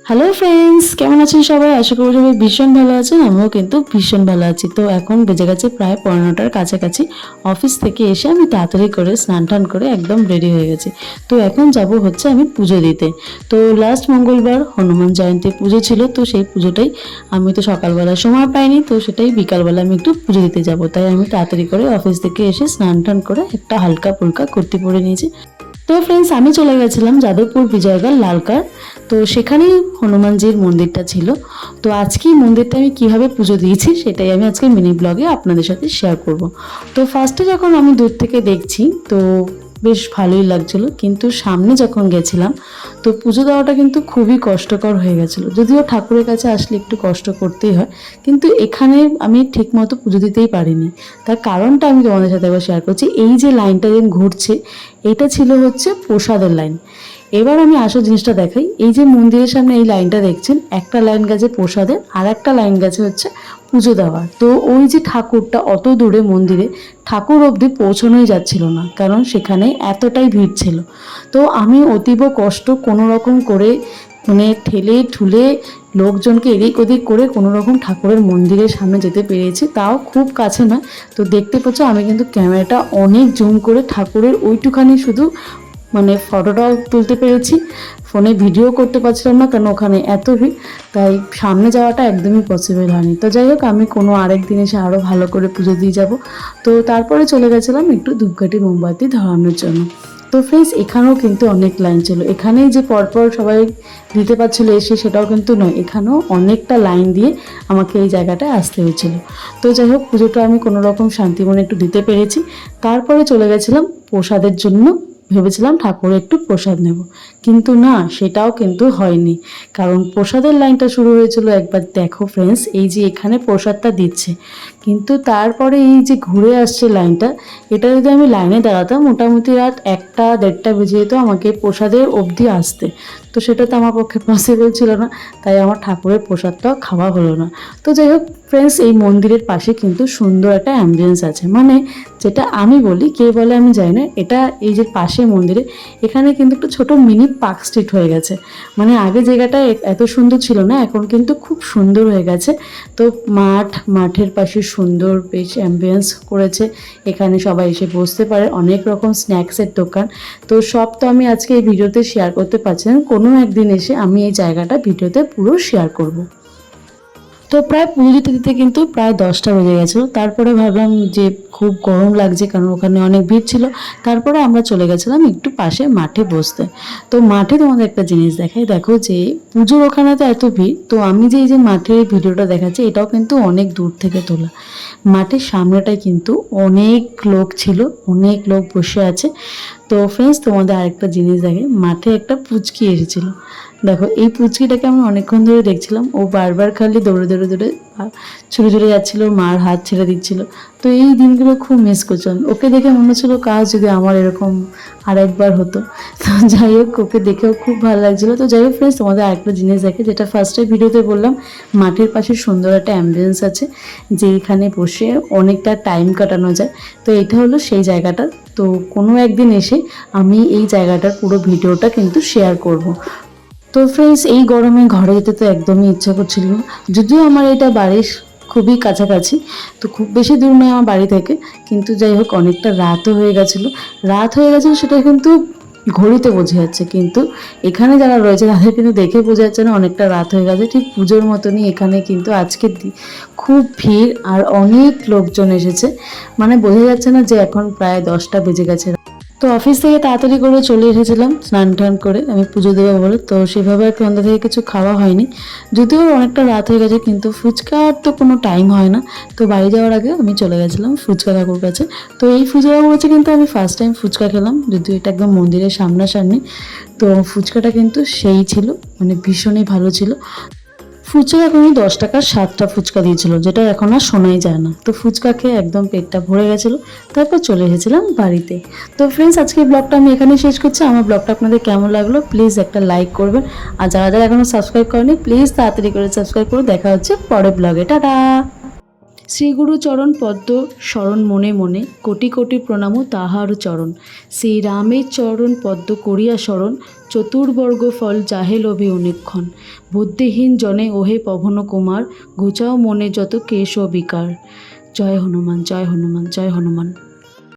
Hello friends, কেমন আছেন সবাই? আশা করি সবাই ভীষণ ভালো আছেন। আমিও কিন্তু ভীষণ ভালো আছি। তো এখন বেজে গেছে প্রায় 15টার কাছাকাছি। অফিস থেকে এসে আমি তাড়াতাড়ি করে স্নান টান করে একদম রেডি হয়ে গেছি। তো এখন যাব হচ্ছে আমি পুজো দিতে। তো লাস্ট মঙ্গলবার হনুমান জয়ন্তী পুজো ছিল, তো সেই পুজোটাই আমি তো সকালবেলা সময় পাইনি, তো সেটাই বিকালবেলা আমি একটু পুজো দিতে যাব। তাই আমি তাড়াতাড়ি করে অফিস থেকে এসে স্নান টান করে একটা হালকা ফুলকা কুর্তি পরে নিয়েছি। তো ফ্রেন্ডস, আমি চলে গেছিলাম যাদবপুর বিজয়গড় লালকার। তো সেখানেই হনুমানজির মন্দিরটা ছিল। তো আজকে এই মন্দিরটা আমি কিভাবে পুজো দিয়েছি সেটাই আমি আজকে মিনি ব্লগে আপনাদের সাথে শেয়ার করব। তো ফার্স্টে যখন আমি দূর থেকে দেখছি তো বেশ ভালোই লাগছিল, কিন্তু সামনে যখন গেছিলাম তো পুজো দেওয়াটা কিন্তু খুবই কষ্টকর হয়ে গেছিলো। যদিও ঠাকুরের কাছে আসলে একটু কষ্ট করতেই হয়, কিন্তু এখানে আমি ঠিকমতো পুজো দিতেই পারিনি। তার কারণটা আমি তোমাদের সাথে একবার শেয়ার করছি। এই যে লাইনটা যেন ঘুরছে, এটা ছিল হচ্ছে প্রসাদের লাইন। এবার আমি আসল জিনিসটা দেখাই। এই যে মন্দিরের সামনে এই লাইনটা দেখছেন, একটা লাইন গেছে প্রসাদের আর একটা লাইন গেছে হচ্ছে পুজো দেওয়ার। তো ওই যে ঠাকুরটা অত দূরে মন্দিরে, ঠাকুর অবধি পৌঁছানোই যাচ্ছিল না, কারণ সেখানে এতটাই ভিড় ছিল। তো আমি অতীব কষ্ট কোনো রকম করে মানে ঠেলে ঠুলে লোকজনকে এদিক ওদিক করে কোনো রকম ঠাকুরের মন্দিরের সামনে যেতে পেরেছি, তাও খুব কাছে নয়। তো দেখতে পাচ্ছ আমি কিন্তু ক্যামেরাটা অনেক জুম করে ঠাকুরের ওইটুখানি শুধু মানে ফটোটাও তুলতে পেরেছি। ফোনে ভিডিও করতে পারছিলাম না, কারণ ওখানে এত ভিড়। তাই সামনে যাওয়াটা একদমই পসিবল হয়নি। তো যাই হোক, আমি কোনো আরেক দিন এসে আরও ভালো করে পুজো দিয়ে যাব। তো তারপরে চলে গেছিলাম একটু ধূপকাঠি মোমবাতি ধরানোর জন্য। তো ফ্রেন্ডস, এখানেও কিন্তু অনেক লাইন ছিল। এখানেই যে পরপর সবাই দিতে পারছিল এসে, সেটাও কিন্তু নয়, এখানেও অনেকটা লাইন দিয়ে আমাকে এই জায়গাটায় আসতে হয়েছিল। তো যাই হোক, পুজোটা আমি কোনো রকম শান্তি মনে একটু দিতে পেরেছি। তারপরে চলে গেছিলাম প্রসাদের জন্য। ভেবেছিলাম ঠাকুরের একটু প্রসাদ নেব, কিন্তু না, সেটাও কিন্তু হয়নি। কারণ প্রসাদের লাইনটা শুরু হয়েছিল, একবার দেখো ফ্রেন্ডস, এই যে এখানে প্রসাদটা দিচ্ছে, কিন্তু তারপরে এই যে ঘুরে আসছে লাইনটা, এটা যদি আমি লাইনে দাঁড়াতাম মোটামুটি রাত 1টা 1:30 বেজে যেত আমাকে প্রসাদের অবধি আসতে। তো সেটা তো আমার পক্ষে পসিবল ছিল না, তাই আমার ঠাকুরের প্রসাদটাও খাওয়া হলো না। তো যাই হোক ফ্রেন্ডস, এই মন্দিরের পাশে কিন্তু সুন্দর একটা অ্যাম্বিয়েন্স আছে, মানে যেটা আমি বলি, কে বলে আমি জানি না, এটা এই যে পাশে মন্দিরে, এখানে কিন্তু একটু ছোট মিনি পার্ক স্ট্রিট হয়ে গেছে। মানে আগে জায়গাটা এত সুন্দর ছিল না, এখন কিন্তু খুব সুন্দর হয়ে গেছে। তো মাঠের পাশে সুন্দর বেশ অ্যাম্বিয়েন্স করেছে। এখানে সবাই এসে বসতে পারে, অনেক রকম স্ন্যাক্সের দোকান। তো সব তো আমি আজকে এই ভিডিওতে শেয়ার করতে পারছি না, কোনো একদিন এসে আমি এই জায়গাটা ভিডিওতে পুরো শেয়ার করব। তো প্রায় পুজো দিতে দিতে কিন্তু প্রায় 10টা বেজে গেছিলো। তারপরে ভাবলাম যে খুব গরম লাগছে, কারণ ওখানে অনেক ভিড় ছিল। তারপরে আমরা চলে গেছিলাম একটু পাশে মাঠে বসতে। তো মাঠে তোমাদের একটা জিনিস দেখাই, দেখো যে পুজোর ওখানে তো এত ভিড়, তো আমি যে এই যে মাঠের ভিডিওটা দেখাচ্ছি, এটাও কিন্তু অনেক দূর থেকে তোলা। মাঠের সামনেটায় কিন্তু অনেক লোক ছিল, অনেক লোক বসে আছে। তো ফ্রেন্ডস, তোমাদের আরেকটা জিনিস দেখে, মাঠে একটা পুচকি এসেছিল। দেখো, এই পুচকিটাকে আমি অনেকক্ষণ ধরে দেখছিলাম, ও বারবার খালি দৌড়ে দৌড়ে দৌড়ে ছুটে ছুটে যাচ্ছিল, মার হাত ছেড়ে দিচ্ছিল। তো এই দিনগুলো খুব মিস করছিলাম। ওকে দেখে মনে হচ্ছিল কাজ যদি আমার এরকম আর একবার হতো। তো যাই হোক, ওকে দেখেও খুব ভালো লাগছিলো। তো যাই হোক ফ্রেন্ডস, তোমাদের আরেকটা জিনিস দেখে, যেটা ফার্স্টে ভিডিওতে বললাম, মাঠের পাশে সুন্দর একটা অ্যাম্বিয়েন্স আছে, যেখানে বসে অনেকটা টাইম কাটানো যায়। তো এটা হলো সেই জায়গাটা। তো কোনো একদিন এসে আমি এই জায়গাটার পুরো ভিডিওটা কিন্তু শেয়ার করব। তো ফ্রেন্ডস, এই গরমে ঘরে যেতে তো একদমই ইচ্ছা করছিল না। যদিও আমার এটা বাড়ির খুবই কাছাকাছি, তো খুব বেশি দূর নয় আমার বাড়ি থেকে, কিন্তু যাই হোক অনেকটা রাতও হয়ে গেছিলো। সেটা কিন্তু ঘড়িতে বোঝা যাচ্ছে, কিন্তু এখানে যারা রয়েছে তাদের কিন্তু দেখে বোঝা যাচ্ছে না অনেকটা রাত হয়ে গেছে। ঠিক পুজোর মতনই এখানে কিন্তু আজকে খুব ভিড় আর অনেক লোকজন এসেছে, মানে বোঝা যাচ্ছে না যে এখন প্রায় 10টা বেজে গেছে। তো অফিস থেকে তাড়াতাড়ি করে চলে এসেছিলাম স্নান টান করে আমি পুজো দেবো বলে। তো সেভাবে আর সন্ধ্যা থেকে কিছু খাওয়া হয়নি, যদিও অনেকটা রাত হয়ে গেছে, কিন্তু ফুচকার তো কোনো টাইম হয় না। তো বাড়ি যাওয়ার আগে আমি চলে গেছিলাম ফুচকা কাকুর কাছে। তো এই ফুচকা কাকুর কাছে কিন্তু আমি ফার্স্ট টাইম ফুচকা খেলাম, যদিও এটা একদম মন্দিরের সামনাসামনি। তো ফুচকাটা কিন্তু সেই ছিল, মানে ভীষণই ভালো ছিল। ফুচকা এখনই 10 টাকার 7টা ফুচকা দিয়েছিল, যেটা এখন আর শোনাই যায় না। তো ফুচকা খেয়ে একদম পেটটা ভরে গেছিলো। তারপর চলে এসেছিলাম বাড়িতে। তো ফ্রেন্ডস, আজকে ব্লগটা আমি এখানে শেষ করছি। আমার ব্লগটা আপনাদের কেমন লাগলো প্লিজ একটা লাইক করবেন, আর যারা যারা এখনো সাবস্ক্রাইব করেনি প্লিজ তাড়াতাড়ি করে সাবস্ক্রাইব করে দেখা হচ্ছে পরের ব্লগে। টাটা। শ্রীগুরু চরণ পদ্ম শরণ মনে মনে, কোটি কোটি প্রণাম তাহার চরণ। শ্রীরামের চরণ পদ্ম করিয়া শরণ, চতুর্বর্গ ফল যাহে লোভে অনেকক্ষণ। বুদ্ধিহীন জনে ওহে পবন কুমার, ঘুচাও মনে যত কেশ ও বিকার। জয় হনুমান, জয় হনুমান, জয় হনুমান।